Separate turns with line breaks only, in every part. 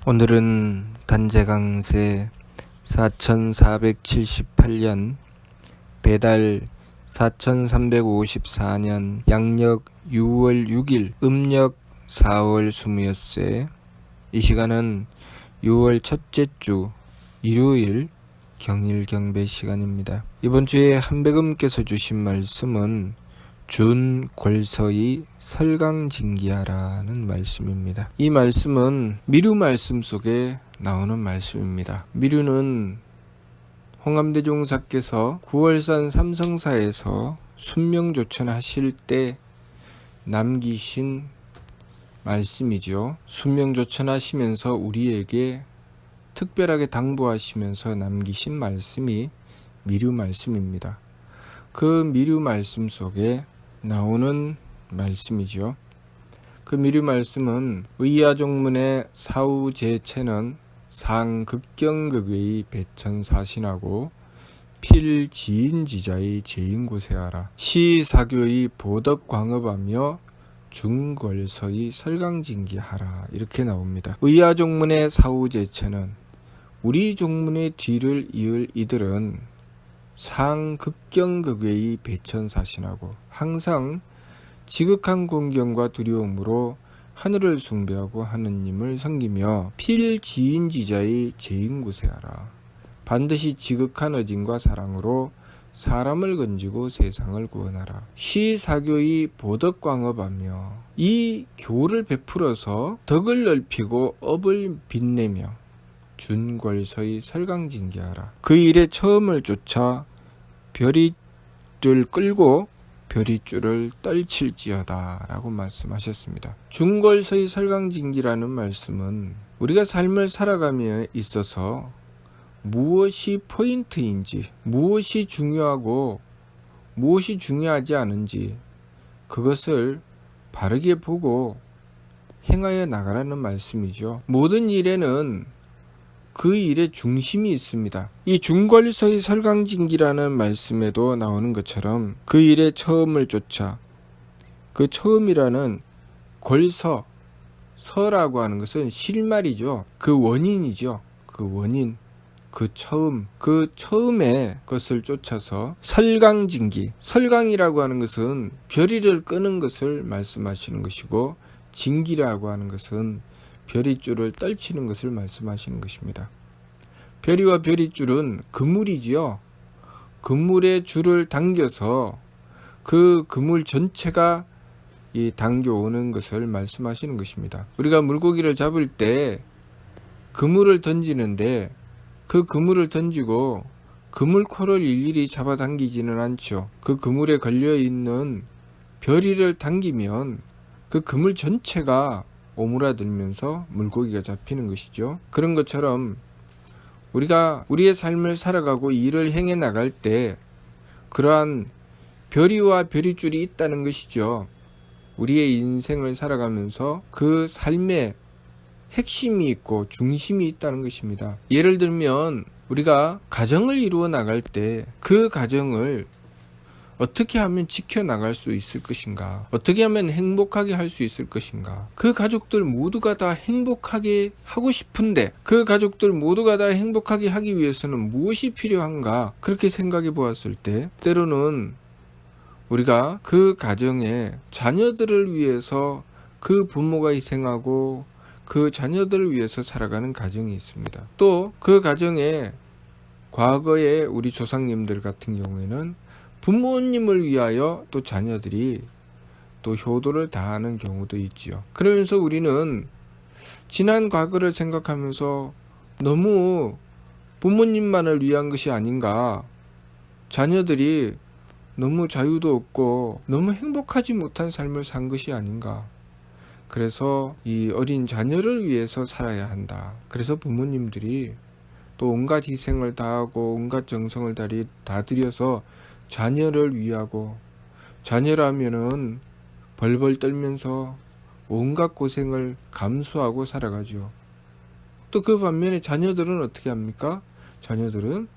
오늘은 단재강세 4478년 배달 4354년 양력 6월 6일 음력 4월 20세. 이 시간은 6월 첫째 주 일요일 경일 경배 시간입니다. 이번 주에 한백음께서 주신 말씀은 준골서의 설강징기하라는 말씀입니다. 이 말씀은 미류 말씀 속에 나오는 말씀입니다. 미류는 홍암대종사께서 구월산 삼성사에서 순명조천하실 때 남기신 말씀이죠. 순명조천하시면서 우리에게 특별하게 당부하시면서 남기신 말씀이 미류 말씀입니다. 그 미류 말씀 속에 나오는 말씀이죠. 그 미류 말씀은 의야종문의 사우제체는 상극경극의 배천사신하고 필지인지자의 제인고세하라 시사교의 보덕광업하며 중걸서의 설강징기하라 이렇게 나옵니다. 의야종문의 사우제체는 우리 종문의 뒤를 이을 이들은 상극경극의 배천사신하고 항상 지극한 공경과 두려움으로 하늘을 숭배하고 하느님을 섬기며 필지인지자의 제인구세하라. 반드시 지극한 의진과 사랑으로 사람을 건지고 세상을 구원하라. 시사교의 보덕광업하며 이 교를 베풀어서 덕을 넓히고 업을 빛내며 준궐서의 설강징기하라. 그 일에 처음을 쫓아 별이를 끌고 별이줄을 떨칠지어다 라고 말씀하셨습니다. 준궐서의 설강징기라는 말씀은 우리가 삶을 살아감에 있어서 무엇이 포인트인지, 무엇이 중요하고 무엇이 중요하지 않은지 그것을 바르게 보고 행하여 나가라는 말씀이죠. 모든 일에는 그 일의 중심이 있습니다. 이 준궐서의 설강징기라는 말씀에도 나오는 것처럼 그 일의 처음을 쫓아, 그 처음이라는 골서, 서라고 하는 것은 실말이죠. 그 원인이죠. 그 원인, 그 처음, 그 처음의 것을 쫓아서 설강징기, 설강이라고 하는 것은 별이를 끄는 것을 말씀하시는 것이고 징기라고 하는 것은 별이줄을 떨치는 것을 말씀하시는 것입니다. 별이와 별이줄은 그물이지요. 그물에 줄을 당겨서 그 그물 전체가 당겨오는 것을 말씀하시는 것입니다. 우리가 물고기를 잡을 때 그물을 던지는데 그 그물을 던지고 그물코를 일일이 잡아당기지는 않죠. 그 그물에 걸려있는 별이를 당기면 그 그물 전체가 오므라들면서 물고기가 잡히는 것이죠. 그런 것처럼 우리가 우리의 삶을 살아가고 일을 행해 나갈 때 그러한 별이와 별이줄이 있다는 것이죠. 우리의 인생을 살아가면서 그 삶에 핵심이 있고 중심이 있다는 것입니다. 예를 들면 우리가 가정을 이루어 나갈 때 그 가정을 어떻게 하면 지켜나갈 수 있을 것인가? 어떻게 하면 행복하게 할 수 있을 것인가? 그 가족들 모두가 다 행복하게 하고 싶은데 그 가족들 모두가 다 행복하게 하기 위해서는 무엇이 필요한가? 그렇게 생각해 보았을 때 때로는 우리가 그 가정의 자녀들을 위해서 그 부모가 희생하고 그 자녀들을 위해서 살아가는 가정이 있습니다. 또 그 가정에 과거에 우리 조상님들 같은 경우에는 부모님을 위하여 또 자녀들이 또 효도를 다하는 경우도 있지요. 그러면서 우리는 지난 과거를 생각하면서 너무 부모님만을 위한 것이 아닌가, 자녀들이 너무 자유도 없고 너무 행복하지 못한 삶을 산 것이 아닌가, 그래서 이 어린 자녀를 위해서 살아야 한다. 그래서 부모님들이 또 온갖 희생을 다하고 온갖 정성을 다 들여서 자녀를 위하고, 자녀라면은 벌벌 떨면서 온갖 고생을 감수하고 살아가죠. 또 그 반면에 자녀들은 어떻게 합니까? 자녀들은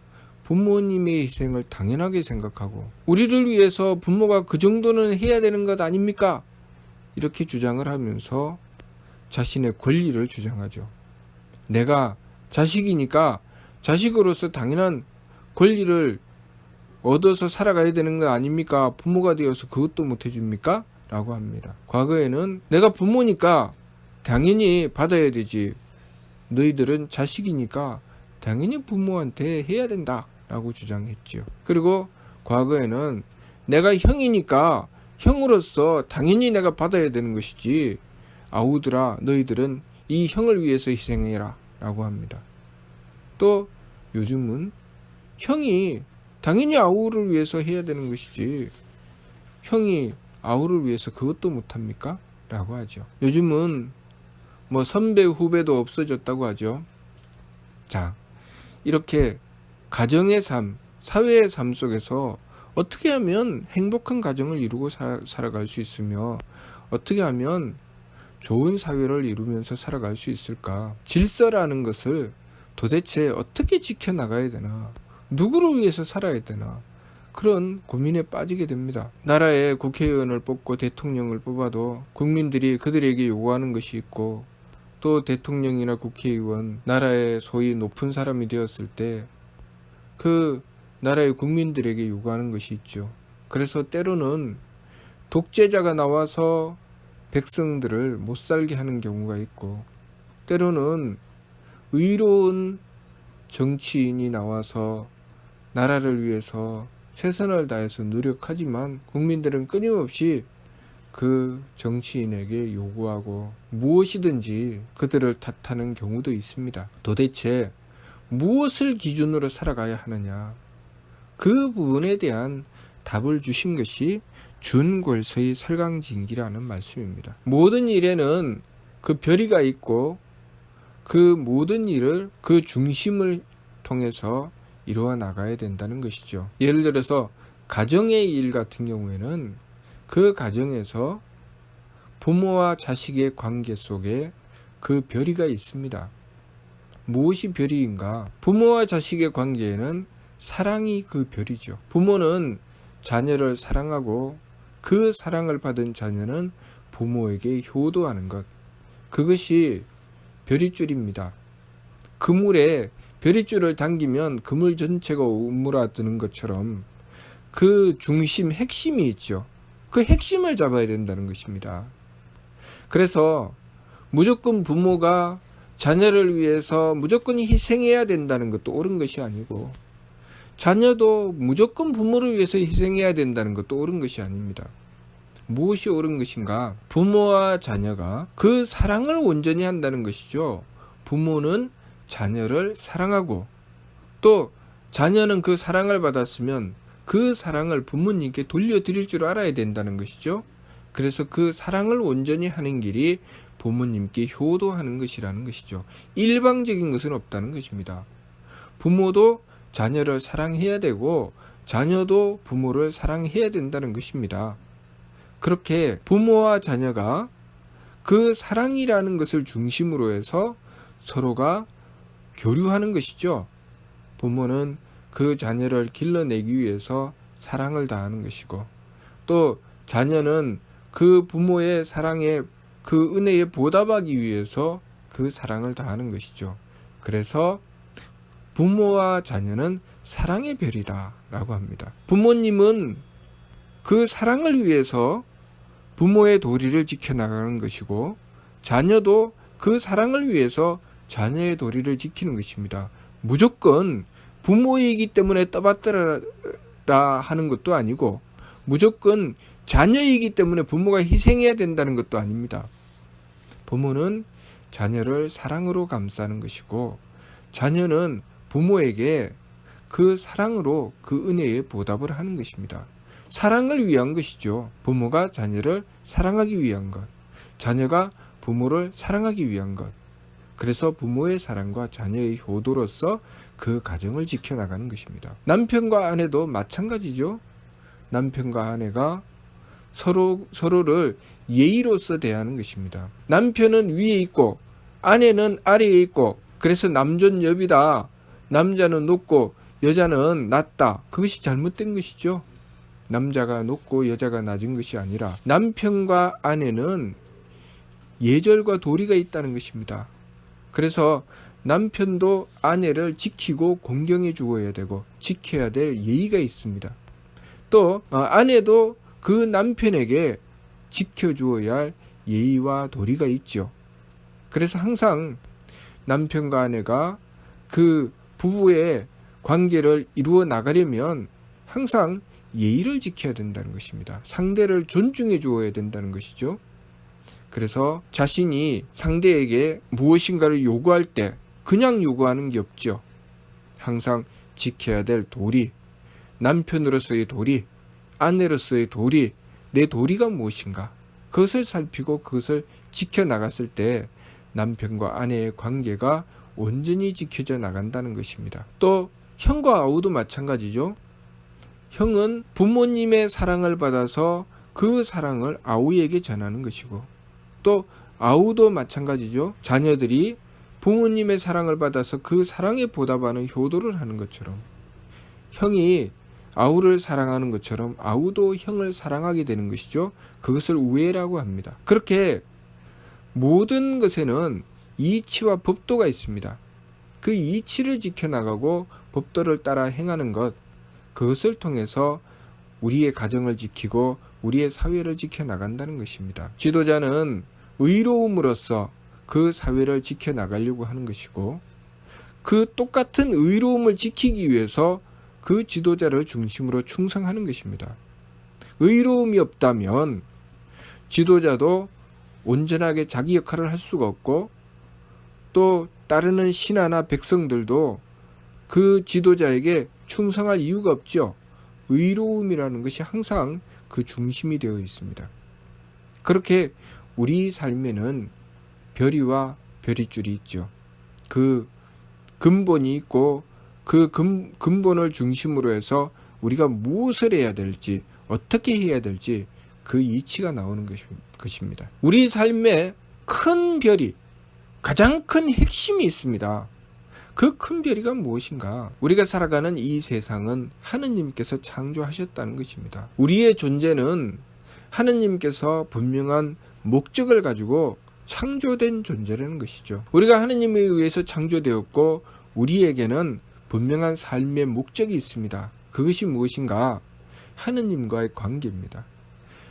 부모님의 희생을 당연하게 생각하고 우리를 위해서 부모가 그 정도는 해야 되는 것 아닙니까? 이렇게 주장을 하면서 자신의 권리를 주장하죠. 내가 자식이니까 자식으로서 당연한 권리를 얻어서 살아가야 되는 거 아닙니까? 부모가 되어서 그것도 못 해줍니까? 라고 합니다. 과거에는 내가 부모니까 당연히 받아야 되지. 너희들은 자식이니까 당연히 부모한테 해야 된다. 라고 주장했죠. 그리고 과거에는 내가 형이니까 형으로서 당연히 내가 받아야 되는 것이지. 아우들아, 너희들은 이 형을 위해서 희생해라. 라고 합니다. 또 요즘은 형이 당연히 아우를 위해서 해야 되는 것이지. 형이 아우를 위해서 그것도 못합니까? 라고 하죠. 요즘은 뭐 선배 후배도 없어졌다고 하죠. 자, 이렇게 가정의 삶, 사회의 삶 속에서 어떻게 하면 행복한 가정을 이루고 살아갈 수 있으며 어떻게 하면 좋은 사회를 이루면서 살아갈 수 있을까? 질서라는 것을 도대체 어떻게 지켜나가야 되나? 누구를 위해서 살아야 되나? 그런 고민에 빠지게 됩니다. 나라의 국회의원을 뽑고 대통령을 뽑아도 국민들이 그들에게 요구하는 것이 있고 또 대통령이나 국회의원, 나라의 소위 높은 사람이 되었을 때 그 나라의 국민들에게 요구하는 것이 있죠. 그래서 때로는 독재자가 나와서 백성들을 못 살게 하는 경우가 있고 때로는 의로운 정치인이 나와서 나라를 위해서 최선을 다해서 노력하지만 국민들은 끊임없이 그 정치인에게 요구하고 무엇이든지 그들을 탓하는 경우도 있습니다. 도대체 무엇을 기준으로 살아가야 하느냐, 그 부분에 대한 답을 주신 것이 준골서의 설강진기라는 말씀입니다. 모든 일에는 그 별이가 있고 그 모든 일을 그 중심을 통해서 이루어 나가야 된다는 것이죠. 예를 들어서 가정의 일 같은 경우에는 그 가정에서 부모와 자식의 관계 속에 그 별이가 있습니다. 무엇이 별이인가? 부모와 자식의 관계에는 사랑이 그 별이죠. 부모는 자녀를 사랑하고 그 사랑을 받은 자녀는 부모에게 효도하는 것. 그것이 별이줄입니다. 그물에 별이줄을 당기면 그물 전체가 오므라드는 것처럼 그 중심, 핵심이 있죠. 그 핵심을 잡아야 된다는 것입니다. 그래서 무조건 부모가 자녀를 위해서 무조건 희생해야 된다는 것도 옳은 것이 아니고 자녀도 무조건 부모를 위해서 희생해야 된다는 것도 옳은 것이 아닙니다. 무엇이 옳은 것인가? 부모와 자녀가 그 사랑을 온전히 한다는 것이죠. 부모는 자녀를 사랑하고 또 자녀는 그 사랑을 받았으면 그 사랑을 부모님께 돌려드릴 줄 알아야 된다는 것이죠. 그래서 그 사랑을 온전히 하는 길이 부모님께 효도하는 것이라는 것이죠. 일방적인 것은 없다는 것입니다. 부모도 자녀를 사랑해야 되고 자녀도 부모를 사랑해야 된다는 것입니다. 그렇게 부모와 자녀가 그 사랑이라는 것을 중심으로 해서 서로가 교류하는 것이죠. 부모는 그 자녀를 길러내기 위해서 사랑을 다하는 것이고 또 자녀는 그 부모의 사랑에 그 은혜에 보답하기 위해서 그 사랑을 다하는 것이죠. 그래서 부모와 자녀는 사랑의 별이다 라고 합니다. 부모님은 그 사랑을 위해서 부모의 도리를 지켜나가는 것이고 자녀도 그 사랑을 위해서 자녀의 도리를 지키는 것입니다. 무조건 부모이기 때문에 떠받들어라 하는 것도 아니고 무조건 자녀이기 때문에 부모가 희생해야 된다는 것도 아닙니다. 부모는 자녀를 사랑으로 감싸는 것이고 자녀는 부모에게 그 사랑으로 그 은혜에 보답을 하는 것입니다. 사랑을 위한 것이죠. 부모가 자녀를 사랑하기 위한 것, 자녀가 부모를 사랑하기 위한 것. 그래서 부모의 사랑과 자녀의 효도로서 그 가정을 지켜나가는 것입니다. 남편과 아내도 마찬가지죠. 남편과 아내가 서로를 예의로서 대하는 것입니다. 남편은 위에 있고 아내는 아래에 있고 그래서 남존여비다. 남자는 높고 여자는 낮다. 그것이 잘못된 것이죠. 남자가 높고 여자가 낮은 것이 아니라 남편과 아내는 예절과 도리가 있다는 것입니다. 그래서 남편도 아내를 지키고 공경해 주어야 되고 지켜야 될 예의가 있습니다. 또 아내도 그 남편에게 지켜주어야 할 예의와 도리가 있죠. 그래서 항상 남편과 아내가 그 부부의 관계를 이루어 나가려면 항상 예의를 지켜야 된다는 것입니다. 상대를 존중해 주어야 된다는 것이죠. 그래서 자신이 상대에게 무엇인가를 요구할 때 그냥 요구하는 게 없죠. 항상 지켜야 될 도리, 남편으로서의 도리, 아내로서의 도리, 내 도리가 무엇인가, 그것을 살피고 그것을 지켜나갔을 때 남편과 아내의 관계가 온전히 지켜져 나간다는 것입니다. 또 형과 아우도 마찬가지죠. 형은 부모님의 사랑을 받아서 그 사랑을 아우에게 전하는 것이고, 또 아우도 마찬가지죠. 자녀들이 부모님의 사랑을 받아서 그 사랑에 보답하는 효도를 하는 것처럼 형이 아우를 사랑하는 것처럼 아우도 형을 사랑하게 되는 것이죠. 그것을 우애라고 합니다. 그렇게 모든 것에는 이치와 법도가 있습니다. 그 이치를 지켜나가고 법도를 따라 행하는 것, 그것을 통해서 우리의 가정을 지키고 우리의 사회를 지켜나간다는 것입니다. 지도자는 의로움으로써 그 사회를 지켜나가려고 하는 것이고, 그 똑같은 의로움을 지키기 위해서 그 지도자를 중심으로 충성하는 것입니다. 의로움이 없다면 지도자도 온전하게 자기 역할을 할 수가 없고, 또 따르는 신하나 백성들도 그 지도자에게 충성할 이유가 없죠. 의로움이라는 것이 항상 그 중심이 되어 있습니다. 그렇게 우리 삶에는 별이와 별이줄이 있죠. 그 근본이 있고 그 근본을 중심으로 해서 우리가 무엇을 해야 될지, 어떻게 해야 될지 그 이치가 나오는 것입니다. 우리 삶에 큰 별이, 가장 큰 핵심이 있습니다. 그 큰 별이가 무엇인가? 우리가 살아가는 이 세상은 하느님께서 창조하셨다는 것입니다. 우리의 존재는 하느님께서 분명한 목적을 가지고 창조된 존재라는 것이죠. 우리가 하느님에 의해서 창조되었고 우리에게는 분명한 삶의 목적이 있습니다. 그것이 무엇인가? 하느님과의 관계입니다.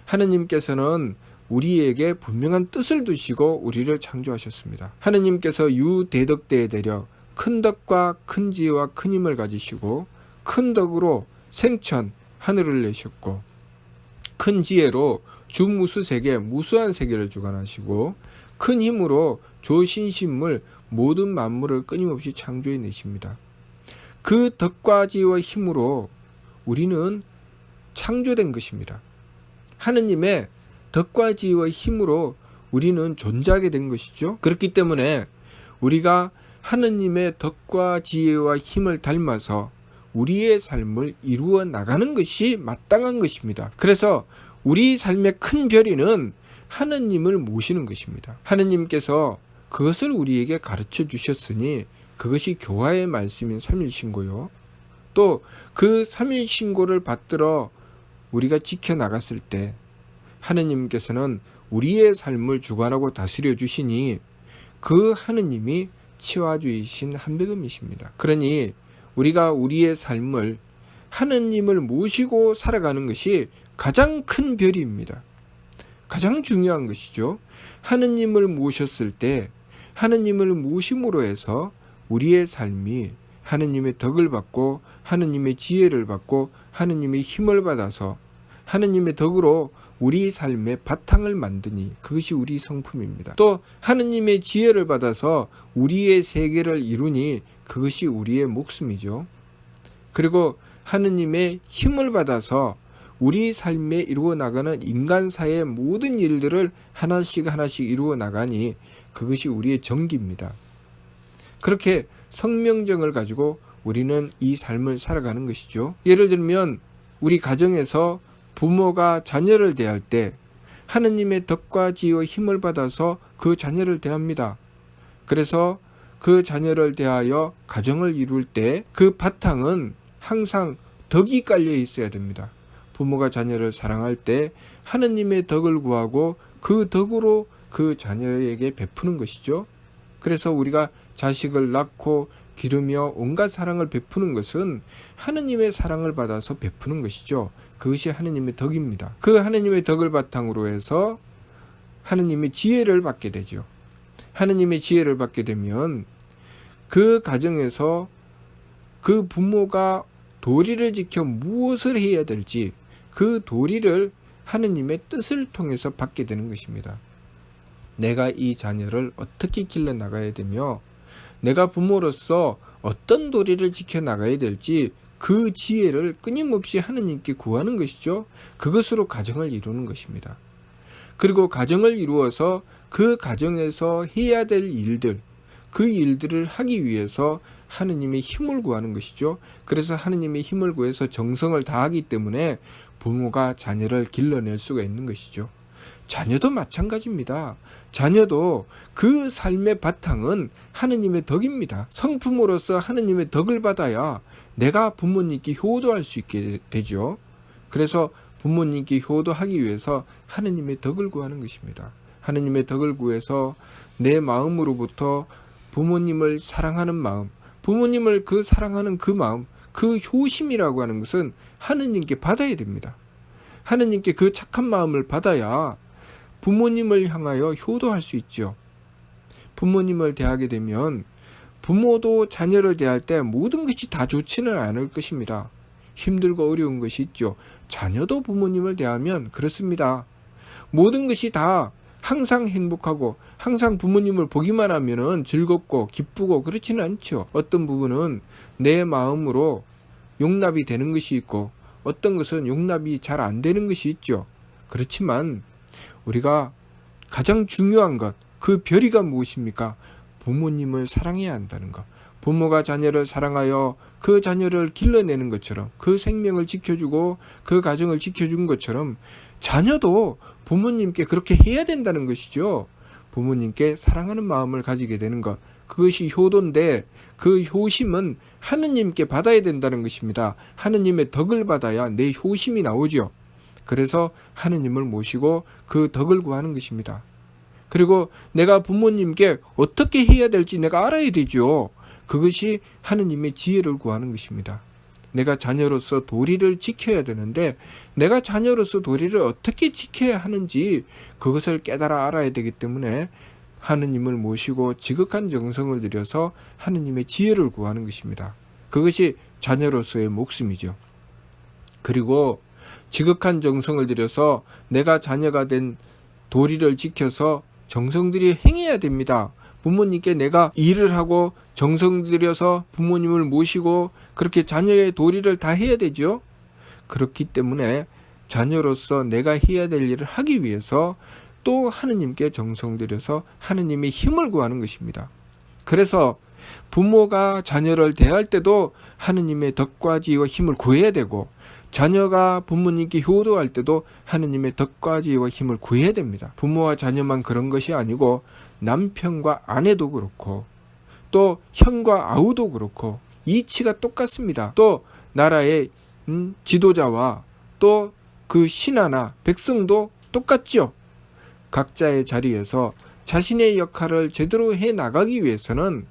하느님께서는 우리에게 분명한 뜻을 두시고 우리를 창조하셨습니다. 하느님께서 유대덕대에 내려 큰 덕과 큰 지혜와 큰 힘을 가지시고 큰 덕으로 생천 하늘을 내셨고, 큰 지혜로 주무수세계 무수한 세계를 주관하시고, 큰 힘으로 조신신물 모든 만물을 끊임없이 창조해 내십니다. 그 덕과 지혜와 힘으로 우리는 창조된 것입니다. 하느님의 덕과 지혜와 힘으로 우리는 존재하게 된 것이죠. 그렇기 때문에 우리가 하느님의 덕과 지혜와 힘을 닮아서 우리의 삶을 이루어 나가는 것이 마땅한 것입니다. 그래서 우리 삶의 큰 별이는 하느님을 모시는 것입니다. 하느님께서 그것을 우리에게 가르쳐 주셨으니 그것이 교화의 말씀인 삼일신고요. 또 그 삼일신고를 받들어 우리가 지켜나갔을 때 하느님께서는 우리의 삶을 주관하고 다스려 주시니 그 하느님이 치와주이신 한백음이십니다. 그러니 우리가 우리의 삶을 하느님을 모시고 살아가는 것이 가장 큰 별입니다. 가장 중요한 것이죠. 하느님을 모셨을 때 하느님을 모심으로 해서 우리의 삶이 하느님의 덕을 받고 하느님의 지혜를 받고 하느님의 힘을 받아서 하느님의 덕으로 우리 삶의 바탕을 만드니 그것이 우리 성품입니다. 또 하느님의 지혜를 받아서 우리의 세계를 이루니 그것이 우리의 목숨이죠. 그리고 하느님의 힘을 받아서 우리 삶에 이루어 나가는 인간사의 모든 일들을 하나씩 이루어 나가니 그것이 우리의 정기입니다. 그렇게 성명정을 가지고 우리는 이 삶을 살아가는 것이죠. 예를 들면 우리 가정에서 부모가 자녀를 대할 때 하느님의 덕과 지혜와 힘을 받아서 그 자녀를 대합니다. 그래서 그 자녀를 대하여 가정을 이룰 때 그 바탕은 항상 덕이 깔려 있어야 됩니다. 부모가 자녀를 사랑할 때 하느님의 덕을 구하고 그 덕으로 그 자녀에게 베푸는 것이죠. 그래서 우리가 자식을 낳고 기르며 온갖 사랑을 베푸는 것은 하느님의 사랑을 받아서 베푸는 것이죠. 그것이 하느님의 덕입니다. 그 하느님의 덕을 바탕으로 해서 하느님의 지혜를 받게 되죠. 하느님의 지혜를 받게 되면 그 가정에서 그 부모가 도리를 지켜 무엇을 해야 될지 그 도리를 하느님의 뜻을 통해서 받게 되는 것입니다. 내가 이 자녀를 어떻게 길러나가야 되며 내가 부모로서 어떤 도리를 지켜나가야 될지 그 지혜를 끊임없이 하느님께 구하는 것이죠. 그것으로 가정을 이루는 것입니다. 그리고 가정을 이루어서 그 가정에서 해야 될 일들, 그 일들을 하기 위해서 하느님의 힘을 구하는 것이죠. 그래서 하느님의 힘을 구해서 정성을 다하기 때문에 부모가 자녀를 길러낼 수가 있는 것이죠. 자녀도 마찬가지입니다. 자녀도 그 삶의 바탕은 하느님의 덕입니다. 성품으로서 하느님의 덕을 받아야 내가 부모님께 효도할 수 있게 되죠. 그래서 부모님께 효도하기 위해서 하느님의 덕을 구하는 것입니다. 하느님의 덕을 구해서 내 마음으로부터 부모님을 사랑하는 마음, 부모님을 그 사랑하는 그 마음, 그 효심이라고 하는 것은 하느님께 받아야 됩니다. 하느님께 그 착한 마음을 받아야 부모님을 향하여 효도할 수 있죠. 부모님을 대하게 되면 부모도 자녀를 대할 때 모든 것이 다 좋지는 않을 것입니다. 힘들고 어려운 것이 있죠. 자녀도 부모님을 대하면 그렇습니다. 모든 것이 다 항상 행복하고 항상 부모님을 보기만 하면은 즐겁고 기쁘고 그렇지는 않죠. 어떤 부분은 내 마음으로 용납이 되는 것이 있고 어떤 것은 용납이 잘 안 되는 것이 있죠. 그렇지만 우리가 가장 중요한 것, 그 별이가 무엇입니까? 부모님을 사랑해야 한다는 것. 부모가 자녀를 사랑하여 그 자녀를 길러내는 것처럼 그 생명을 지켜주고 그 가정을 지켜준 것처럼 자녀도 부모님께 그렇게 해야 된다는 것이죠. 부모님께 사랑하는 마음을 가지게 되는 것. 그것이 효도인데 그 효심은 하느님께 받아야 된다는 것입니다. 하느님의 덕을 받아야 내 효심이 나오죠. 그래서 하느님을 모시고 그 덕을 구하는 것입니다. 그리고 내가 부모님께 어떻게 해야 될지 내가 알아야 되죠. 그것이 하느님의 지혜를 구하는 것입니다. 내가 자녀로서 도리를 지켜야 되는데 내가 자녀로서 도리를 어떻게 지켜야 하는지 그것을 깨달아 알아야 되기 때문에 하느님을 모시고 지극한 정성을 들여서 하느님의 지혜를 구하는 것입니다. 그것이 자녀로서의 목숨이죠. 그리고 지극한 정성을 들여서 내가 자녀가 된 도리를 지켜서 정성 들여 행해야 됩니다. 부모님께 내가 일을 하고 정성 들여서 부모님을 모시고 그렇게 자녀의 도리를 다 해야 되죠. 그렇기 때문에 자녀로서 내가 해야 될 일을 하기 위해서 또 하느님께 정성 들여서 하느님의 힘을 구하는 것입니다. 그래서 부모가 자녀를 대할 때도 하느님의 덕과 지혜와 힘을 구해야 되고 자녀가 부모님께 효도할 때도 하느님의 덕과 지혜와 힘을 구해야 됩니다. 부모와 자녀만 그런 것이 아니고 남편과 아내도 그렇고 또 형과 아우도 그렇고 이치가 똑같습니다. 또 나라의 지도자와 또 그 신하나 백성도 똑같죠. 각자의 자리에서 자신의 역할을 제대로 해 나가기 위해서는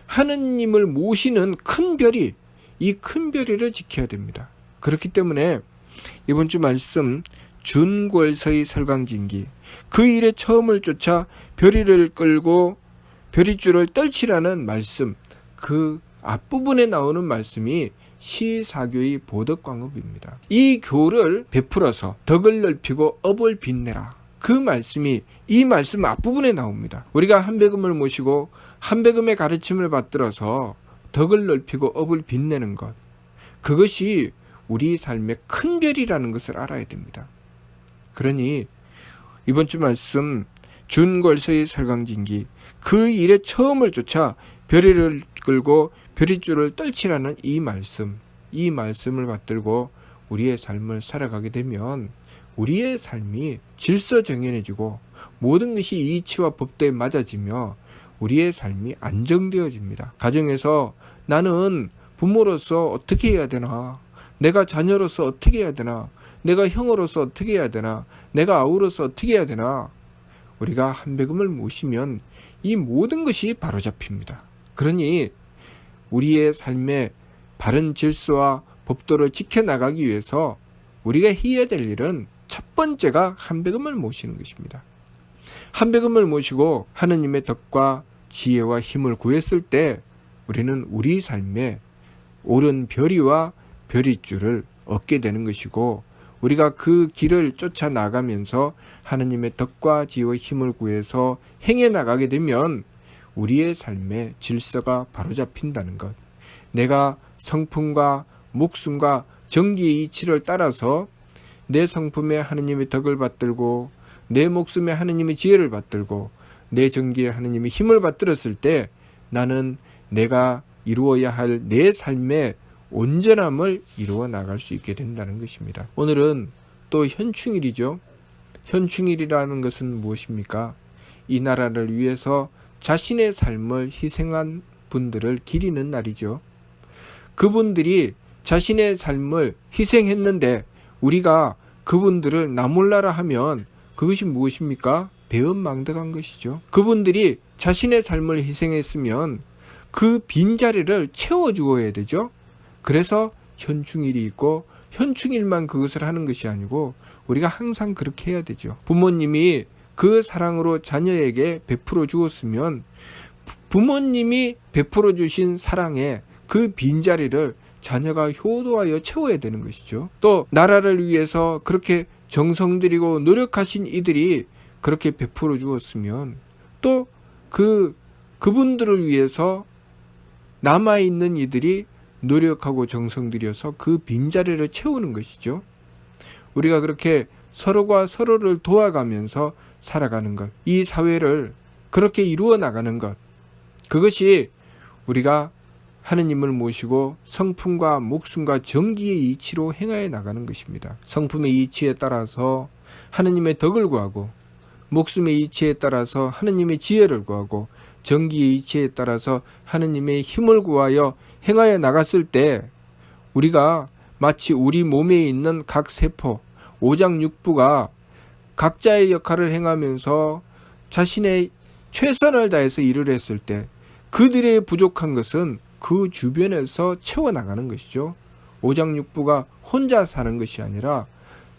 하느님을 모시는 큰 별이 이 큰 별이를 지켜야 됩니다. 그렇기 때문에 이번 주 말씀 준골서의 설강진기 그 일의 처음을 쫓아 별이를 끌고 별이줄을 떨치라는 말씀 그 앞부분에 나오는 말씀이 시사교의 보덕광업입니다. 이 교를 베풀어서 덕을 넓히고 업을 빛내라. 그 말씀이 이 말씀 앞부분에 나옵니다. 우리가 한배금을 모시고 한배금의 가르침을 받들어서 덕을 넓히고 업을 빛내는 것 그것이 우리 삶의 큰 별이라는 것을 알아야 됩니다. 그러니 이번 주 말씀 준골서의 설강진기 그 일의 처음을 쫓아 별이를 끌고 별이줄을 떨치라는 이 말씀을 받들고 우리의 삶을 살아가게 되면 우리의 삶이 질서정연해지고 모든 것이 이치와 법도에 맞아지며 우리의 삶이 안정되어집니다. 가정에서 나는 부모로서 어떻게 해야 되나? 내가 자녀로서 어떻게 해야 되나? 내가 형으로서 어떻게 해야 되나? 내가 아우로서 어떻게 해야 되나? 우리가 한백음을 모시면 이 모든 것이 바로잡힙니다. 그러니 우리의 삶의 바른 질서와 법도를 지켜나가기 위해서 우리가 해야 될 일은 첫 번째가 한백음을 모시는 것입니다. 한백음을 모시고 하느님의 덕과 지혜와 힘을 구했을 때 우리는 우리 삶에 옳은 별이와 별이줄을 얻게 되는 것이고, 우리가 그 길을 쫓아 나가면서 하느님의 덕과 지혜와 힘을 구해서 행해 나가게 되면 우리의 삶의 질서가 바로잡힌다는 것, 내가 성품과 목숨과 정기의 이치를 따라서 내 성품에 하느님의 덕을 받들고 내 목숨에 하느님의 지혜를 받들고 내 정기에 하느님의 힘을 받들었을 때 나는 내가 이루어야 할 내 삶의 온전함을 이루어 나갈 수 있게 된다는 것입니다. 오늘은 또 현충일이죠. 현충일이라는 것은 무엇입니까? 이 나라를 위해서 자신의 삶을 희생한 분들을 기리는 날이죠. 그분들이 자신의 삶을 희생했는데 우리가 그분들을 나몰라라 하면 그것이 무엇입니까? 배은망덕한 것이죠. 그분들이 자신의 삶을 희생했으면 그 빈자리를 채워주어야 되죠. 그래서 현충일이 있고, 현충일만 그것을 하는 것이 아니고 우리가 항상 그렇게 해야 되죠. 부모님이 그 사랑으로 자녀에게 베풀어 주었으면 부모님이 베풀어 주신 사랑에 그 빈자리를 자녀가 효도하여 채워야 되는 것이죠. 또 나라를 위해서 그렇게 정성 들이고 노력하신 이들이 그렇게 베풀어 주었으면 또 그분들을 위해서 남아있는 이들이 노력하고 정성 들여서 그 빈자리를 채우는 것이죠. 우리가 그렇게 서로가 서로를 도와가면서 살아가는 것, 이 사회를 그렇게 이루어 나가는 것, 그것이 우리가 하느님을 모시고 성품과 목숨과 정기의 이치로 행하여 나가는 것입니다. 성품의 이치에 따라서 하느님의 덕을 구하고, 목숨의 이치에 따라서 하느님의 지혜를 구하고, 정기의 이치에 따라서 하느님의 힘을 구하여 행하여 나갔을 때 우리가 마치 우리 몸에 있는 각 세포, 오장육부가 각자의 역할을 행하면서 자신의 최선을 다해서 일을 했을 때 그들의 부족한 것은 그 주변에서 채워나가는 것이죠. 오장육부가 혼자 사는 것이 아니라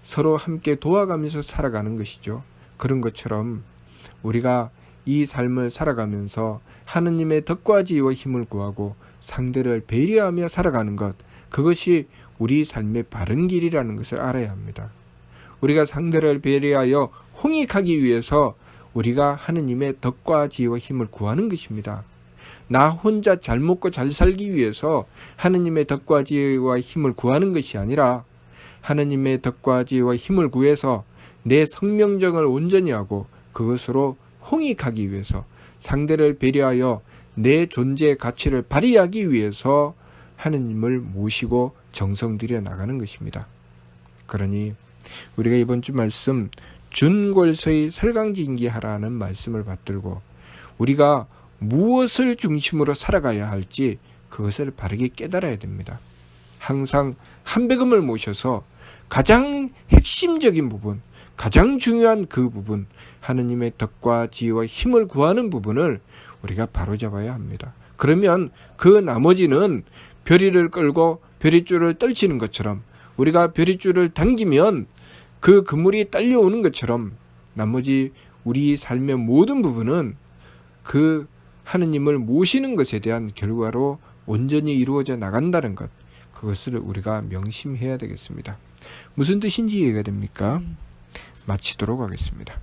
서로 함께 도와가면서 살아가는 것이죠. 그런 것처럼 우리가 이 삶을 살아가면서 하느님의 덕과 지혜와 힘을 구하고 상대를 배려하며 살아가는 것, 그것이 우리 삶의 바른 길이라는 것을 알아야 합니다. 우리가 상대를 배려하여 홍익하기 위해서 우리가 하느님의 덕과 지혜와 힘을 구하는 것입니다. 나 혼자 잘 먹고 잘 살기 위해서 하느님의 덕과 지혜와 힘을 구하는 것이 아니라 하느님의 덕과 지혜와 힘을 구해서 내 성명정을 온전히 하고 그것으로 홍익하기 위해서, 상대를 배려하여 내 존재의 가치를 발휘하기 위해서 하느님을 모시고 정성 들여 나가는 것입니다. 그러니 우리가 이번 주 말씀 준골서의 설강진기하라는 말씀을 받들고 우리가 무엇을 중심으로 살아가야 할지 그것을 바르게 깨달아야 됩니다. 항상 한백음을 모셔서 가장 핵심적인 부분, 가장 중요한 그 부분, 하느님의 덕과 지혜와 힘을 구하는 부분을 우리가 바로잡아야 합니다. 그러면 그 나머지는 별이를 끌고 별이줄을 떨치는 것처럼, 우리가 별이줄을 당기면 그 그물이 딸려오는 것처럼 나머지 우리 삶의 모든 부분은 그 하느님을 모시는 것에 대한 결과로 온전히 이루어져 나간다는 것, 그것을 우리가 명심해야 되겠습니다. 무슨 뜻인지 이해가 됩니까? 마치도록 하겠습니다.